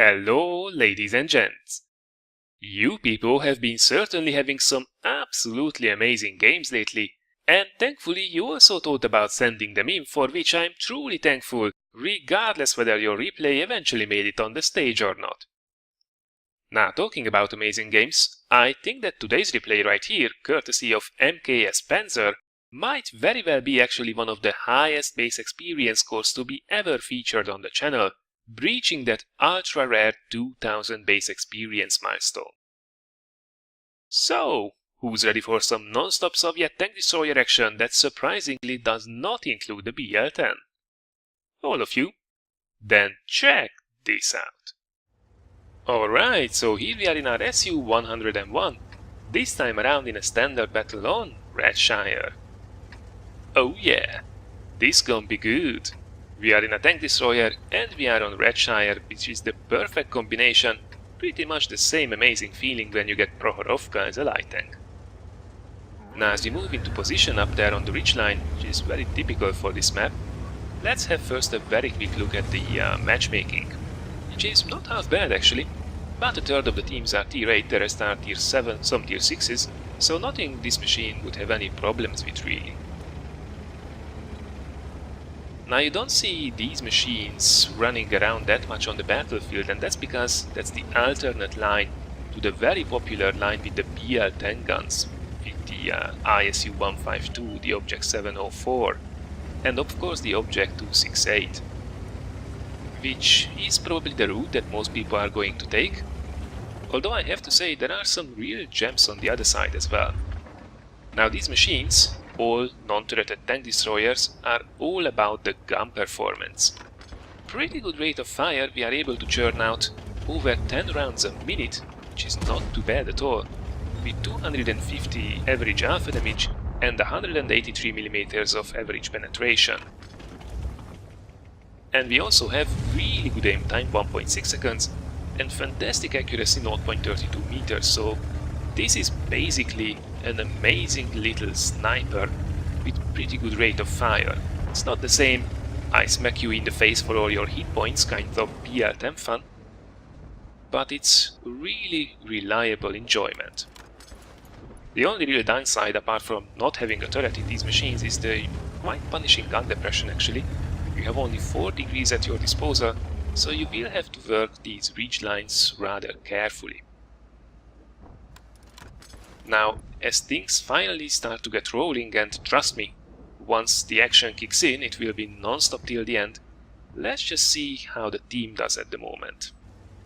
Hello, ladies and gents. You people have been certainly having some absolutely amazing games lately, and thankfully you also thought about sending them in, for which I'm truly thankful, regardless whether your replay eventually made it on the stage or not. Now, talking about amazing games, I think that today's replay right here, courtesy of MKS Panzer, might very well be actually one of the highest base experience scores to be ever featured on the channel, breaching that ultra-rare 2000 base experience milestone. So, who's ready for some non-stop Soviet tank destroyer action that surprisingly does not include the BL-10? All of you? Then check this out. Alright, so here we are in our Su-101, this time around in a standard battle on Redshire. Oh yeah, this gonna be good. We are in a tank destroyer and we are on Redshire, which is the perfect combination, pretty much the same amazing feeling when you get Prokhorovka as a light tank. Now as we move into position up there on the ridgeline, which is very typical for this map, let's have first a very quick look at the matchmaking, which is not half bad actually. About a third of the teams are tier 8, the rest are tier 7, some tier 6s, so nothing this machine would have any problems with really. Now you don't see these machines running around that much on the battlefield, and that's because that's the alternate line to the very popular line with the BL-10 guns, with the ISU-152, the Object 704, and of course the Object 268, which is probably the route that most people are going to take, although I have to say there are some real gems on the other side as well. Now these machines, all non-turreted tank destroyers, are all about the gun performance. Pretty good rate of fire, we are able to churn out over 10 rounds a minute, which is not too bad at all, with 250 average alpha damage and 183 mm of average penetration. And we also have really good aim time, 1.6 seconds, and fantastic accuracy, 0.32 meters, so this is basically an amazing little sniper with pretty good rate of fire. It's not the same I smack you in the face for all your hit points kind of BL-10 fun, but it's really reliable enjoyment. The only real downside, apart from not having a turret in these machines, is the quite punishing gun depression actually. You have only 4 degrees at your disposal, so you will have to work these ridge lines rather carefully. Now, as things finally start to get rolling, and trust me, once the action kicks in it will be non-stop till the end, let's just see how the team does at the moment.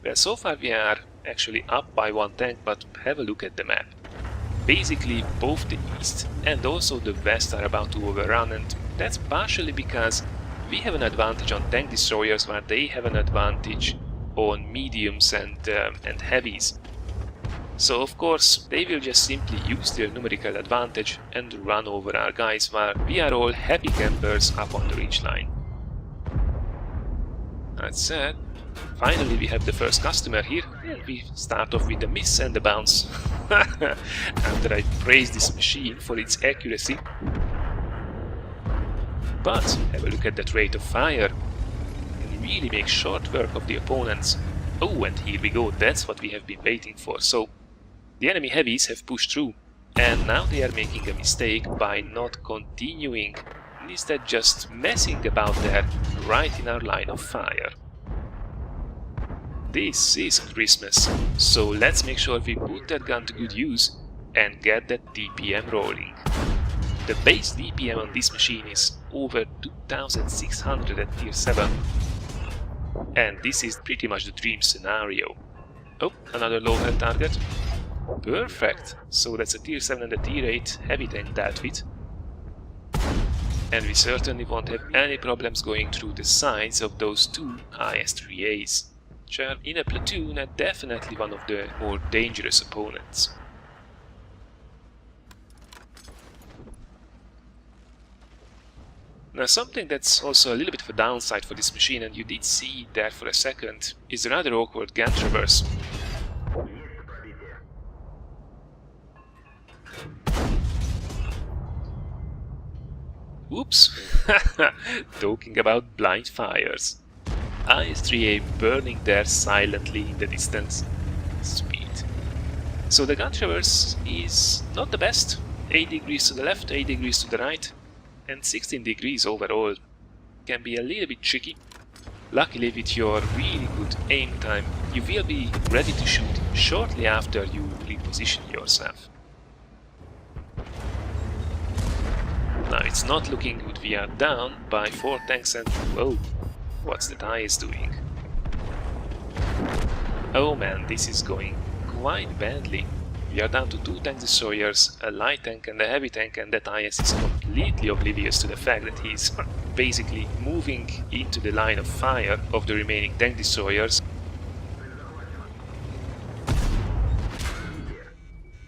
Well, so far we are actually up by 1 tank, but have a look at the map. Basically both the east and also the west are about to overrun, and that's partially because we have an advantage on tank destroyers while they have an advantage on mediums and heavies. So of course they will just simply use their numerical advantage and run over our guys while we are all happy campers up on the ridgeline. That said, finally we have the first customer here, and we start off with the miss and the bounce. After I praise this machine for its accuracy. But have a look at that rate of fire. It really makes short work of the opponents. Oh, and here we go, that's what we have been waiting for. So the enemy heavies have pushed through, and now they are making a mistake by not continuing, instead just messing about there right in our line of fire. This is Christmas, so let's make sure we put that gun to good use and get that DPM rolling. The base DPM on this machine is over 2600 at tier 7, and this is pretty much the dream scenario. Oh, another low health target. Perfect, so that's a tier 7 and a tier 8 heavy tank dealt with. And we certainly won't have any problems going through the sides of those 2 IS-3As, which are in a platoon and definitely one of the more dangerous opponents. Now something that's also a little bit of a downside for this machine, and you did see it there for a second, is a rather awkward gun traverse. Oops! Talking about blind fires. IS-3A burning there silently in the distance. Speed. So the gun traverse is not the best. 8 degrees to the left, 8 degrees to the right, and 16 degrees overall. Can be a little bit tricky. Luckily, with your really good aim time, you will be ready to shoot shortly after you reposition yourself. Now it's not looking good. We are down by 4 tanks and whoa, what's that IS doing? Oh man, this is going quite badly. We are down to 2 tank destroyers, a light tank and a heavy tank, and that IS is completely oblivious to the fact that he's basically moving into the line of fire of the remaining tank destroyers.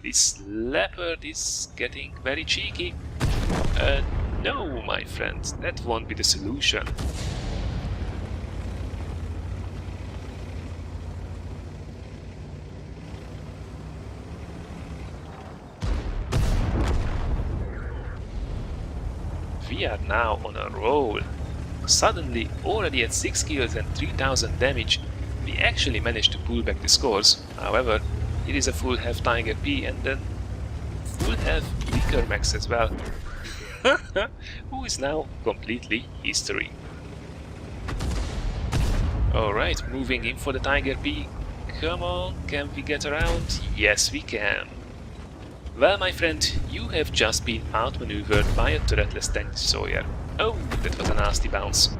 This leopard is getting very cheeky. No, my friend, that won't be the solution. We are now on a roll. Suddenly, already at 6 kills and 3000 damage, we actually managed to pull back the scores. However, it is a full health Tiger P and then full health Liquor Max as well. Who is now completely history. Alright, moving in for the Tiger P. Come on, can we get around? Yes, we can. Well, my friend, you have just been outmaneuvered by a turretless tank destroyer. Oh, that was a nasty bounce.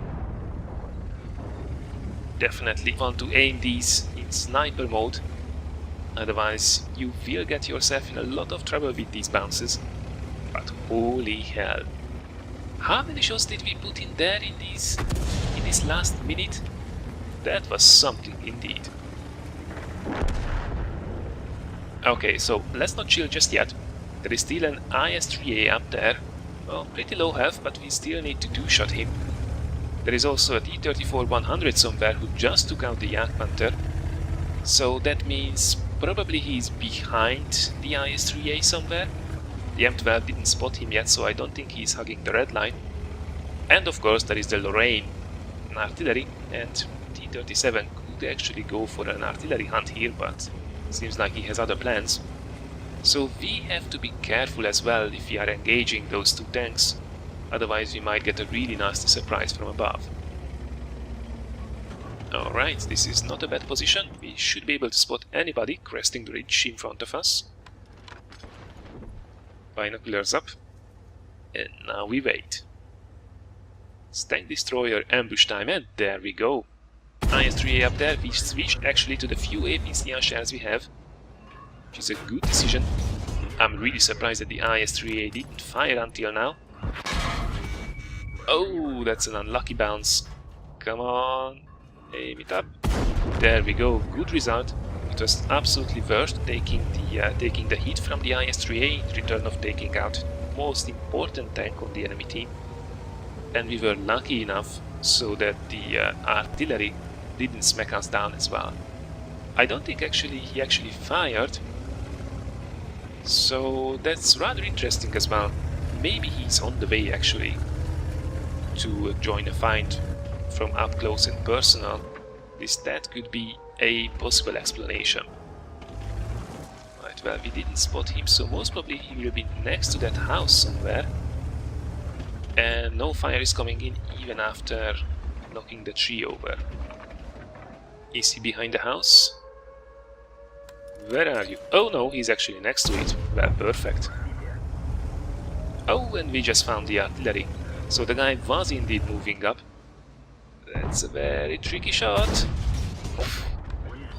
Definitely want to aim these in sniper mode, otherwise you will get yourself in a lot of trouble with these bounces. But holy hell, how many shots did we put in there in this last minute? That was something indeed. Okay, so let's not chill just yet. There is still an IS-3A up there. Well, pretty low health, but we still need to two-shot him. There is also a T-34-100 somewhere who just took out the Jagdpanther. So that means probably he's behind the IS-3A somewhere. The M12 didn't spot him yet, so I don't think he's hugging the red line. And of course there is the Lorraine, an artillery, and T-37 could actually go for an artillery hunt here, but seems like he has other plans. So we have to be careful as well if we are engaging those 2 tanks, otherwise we might get a really nasty surprise from above. Alright, this is not a bad position. We should be able to spot anybody cresting the ridge in front of us. Binoculars up, and now we wait. Tank destroyer ambush time, and there we go. IS-3A up there. We switched actually to the few APCR shells we have, which is a good decision. I'm really surprised that the IS-3A didn't fire until now. Oh, that's an unlucky bounce. Come on, aim it up. There we go, good result. It was absolutely worth taking the hit from the IS-3A in return of taking out the most important tank on the enemy team. And we were lucky enough so that the artillery didn't smack us down as well. I don't think he actually fired, so that's rather interesting as well. Maybe he's on the way actually to join a fight from up close and personal. That could be a possible explanation. Right, well, we didn't spot him, so most probably he will be next to that house somewhere. And no fire is coming in even after knocking the tree over. Is he behind the house? Where are you? Oh no, he's actually next to it. Well, perfect. Oh, and we just found the artillery. So the guy was indeed moving up. That's a very tricky shot.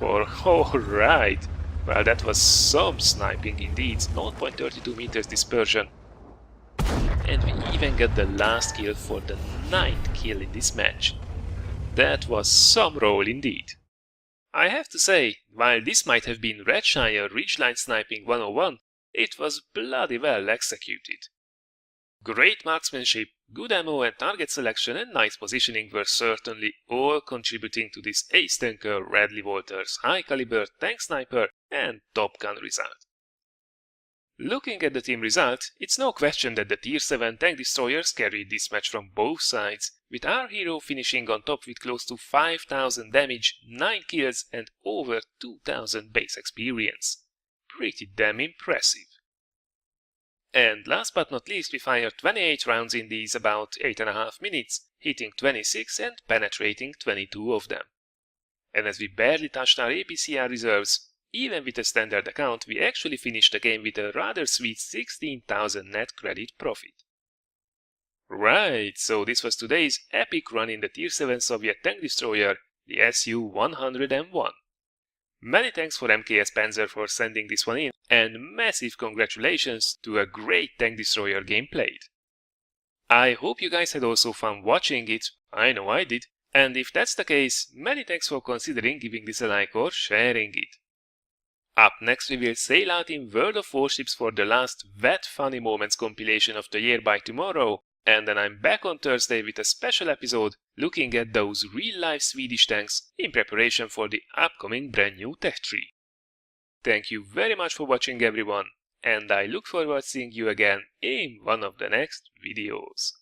Alright. Well, that was some sniping indeed. 0.32 meters dispersion. And we even got the last kill for the 9th kill in this match. That was some roll indeed. I have to say, while this might have been Redshire Ridgeline Sniping 101, it was bloody well executed. Great marksmanship, good ammo and target selection and nice positioning were certainly all contributing to this ace tanker Radley Walters high caliber tank sniper and Top Gun result. Looking at the team result, it's no question that the Tier 7 tank destroyers carried this match from both sides, with our hero finishing on top with close to 5000 damage, 9 kills and over 2000 base experience. Pretty damn impressive. And last but not least, we fired 28 rounds in these about 8.5 minutes, hitting 26 and penetrating 22 of them. And as we barely touched our APCR reserves, even with a standard account, we actually finished the game with a rather sweet 16,000 net credit profit. Right, so this was today's epic run in the Tier 7 Soviet tank destroyer, the Su-101. Many thanks for MKS Panzer for sending this one in, and massive congratulations to a great tank destroyer game played. I hope you guys had also fun watching it, I know I did, and if that's the case, many thanks for considering giving this a like or sharing it. Up next we will sail out in World of Warships for the last That Funny Moments compilation of the year by tomorrow, and then I'm back on Thursday with a special episode looking at those real-life Swedish tanks in preparation for the upcoming brand new Tech Tree. Thank you very much for watching everyone, and I look forward to seeing you again in one of the next videos.